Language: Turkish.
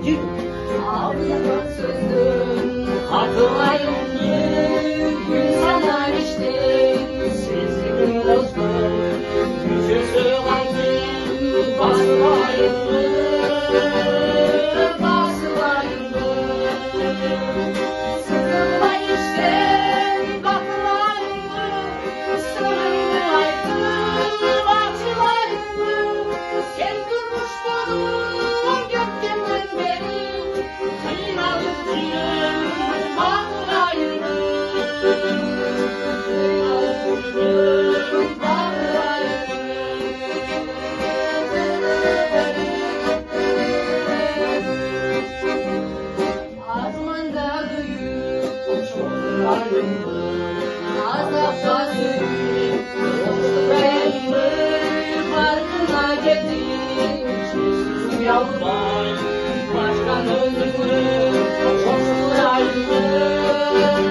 Gül. Ağlayan sözüm hatırlayınca gün sana geçti. Sezgin bozdu. Yüzüsü kalbim basılayındı. Basılayındı. Sızılma içten bakılayındı. Sırrını aydın açılayındı. Sen durmuştun gökten beri. Kıymalık gülüm bakılayındı. Kıymalık gülüm bakılayındı. Armanda büyük çocuklarımdı. Azapta sürüp yollarımdı. Farkına geldim çizim yavrum.